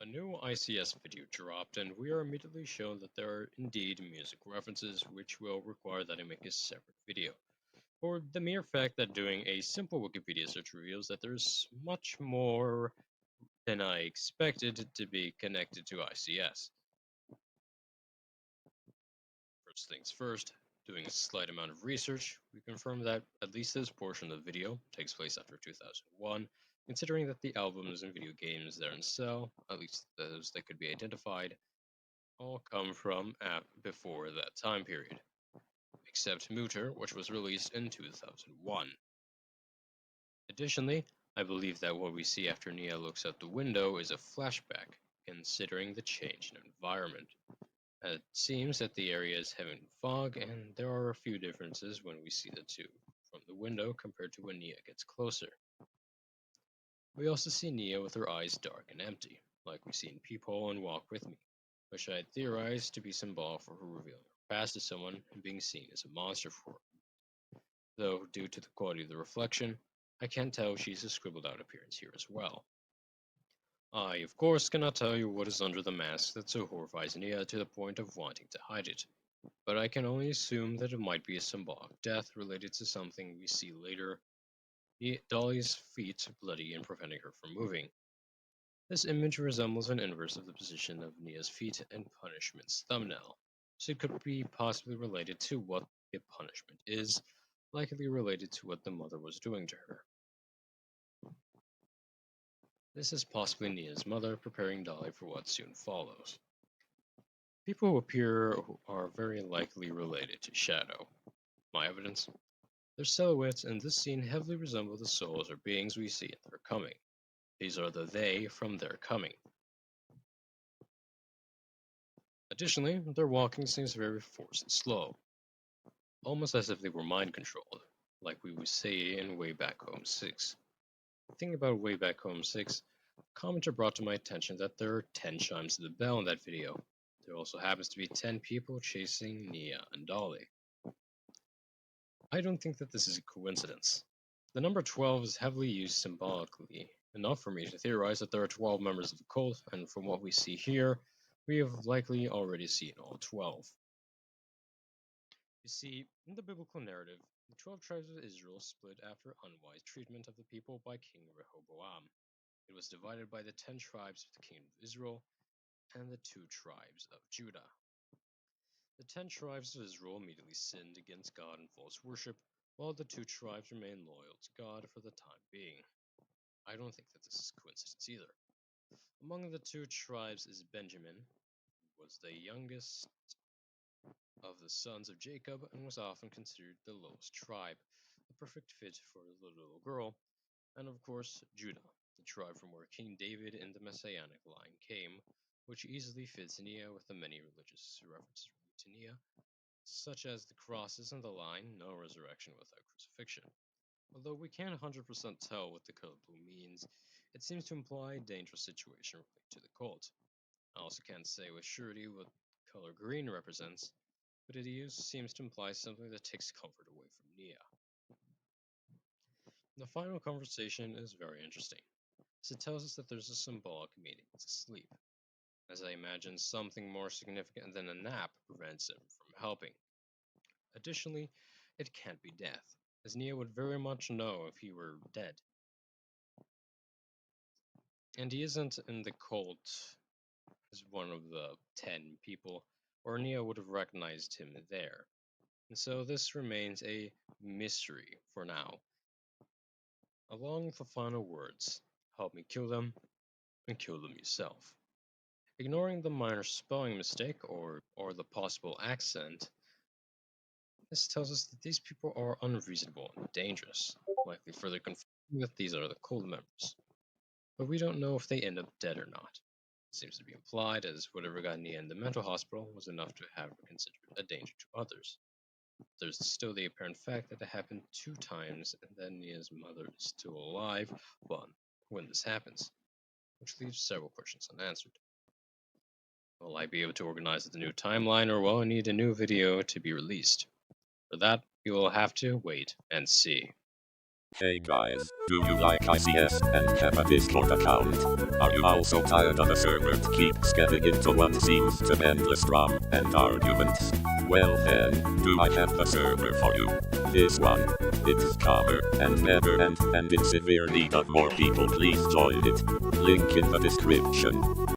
A new ICS video dropped, and we are immediately shown that there are indeed music references, which will require that I make a separate video. For the mere fact that doing a simple Wikipedia search reveals that there's much more than I expected to be connected to ICS. First things first, doing a slight amount of research, we confirm that at least this portion of the video takes place after 2001, considering that the albums and video games there in sell, at least those that could be identified, all come from before that time period, except Mutter, which was released in 2001. Additionally, I believe that what we see after Nia looks out the window is a flashback, considering the change in environment. It seems that the area is having fog, and there are a few differences when we see the two from the window compared to when Nia gets closer. We also see Nia with her eyes dark and empty, like we see in Peephole and Walk With Me, which I theorize to be symbolic for her revealing her past to someone and being seen as a monster for her. Though, due to the quality of the reflection, I can't tell if she's a scribbled out appearance here as well. I, of course, cannot tell you what is under the mask that so horrifies Nia to the point of wanting to hide it, but I can only assume that it might be a symbolic death related to something we see later, Dolly's feet bloody and preventing her from moving. This image resembles an inverse of the position of Nia's feet and punishment's thumbnail, so it could be possibly related to what the punishment is, likely related to what the mother was doing to her. This is possibly Nia's mother preparing Dolly for what soon follows. People who appear are very likely related to Shadow. My evidence? Their silhouettes in this scene heavily resemble the souls or beings we see in Their Coming. These are the they from Their Coming. Additionally, their walking seems very forced and slow, almost as if they were mind controlled, like we would say in Way Back Home 6. The thing about Way Back Home 6, a commenter brought to my attention that there are 10 chimes to the bell in that video. There also happens to be 10 people chasing Nia and Dolly. I don't think that this is a coincidence. The number 12 is heavily used symbolically, enough for me to theorize that there are 12 members of the cult, and from what we see here, we have likely already seen all 12. You see, in the biblical narrative, the 12 tribes of Israel split after unwise treatment of the people by King Rehoboam. It was divided by the 10 tribes of the kingdom of Israel and the 2 tribes of Judah. The 10 tribes of Israel immediately sinned against God in false worship, while the 2 tribes remained loyal to God for the time being. I don't think that this is coincidence either. Among the 2 tribes is Benjamin, who was the youngest of the sons of Jacob and was often considered the lowest tribe, the perfect fit for the little girl, and of course Judah, the tribe from where King David in the Messianic line came, which easily fits Nia with the many religious references to Nia, such as the crosses and the line, no resurrection without crucifixion. Although we can't 100% tell what the color blue means, it seems to imply a dangerous situation related to the cult. I also can't say with surety what color green represents, but it seems to imply something that takes comfort away from Nia. The final conversation is very interesting, as it tells us that there's a symbolic meaning to sleep, as I imagine something more significant than a nap prevents him from helping. Additionally, it can't be death, as Nia would very much know if he were dead. And he isn't in the cult as one of the 10 people, or Nia would have recognized him there. And so this remains a mystery for now. Along with the final words, help me kill them, and kill them yourself. Ignoring the minor spelling mistake or the possible accent, this tells us that these people are unreasonable and dangerous, likely further confirming that these are the cult members. But we don't know if they end up dead or not. It seems to be implied, as whatever got Nia in the mental hospital was enough to have her considered a danger to others. There's still the apparent fact that it happened 2 times and that Nia's mother is still alive when this happens, which leaves several questions unanswered. Will I be able to organize the new timeline, or will I need a new video to be released? For that, you will have to wait and see. Hey guys, do you like ICS and have a Discord account? Are you also tired of a server that keeps getting into what seems to be endless drama and arguments? Well then, do I have the server for you? This one. It's calmer and never end and in severe need of more people, please join it. Link in the description.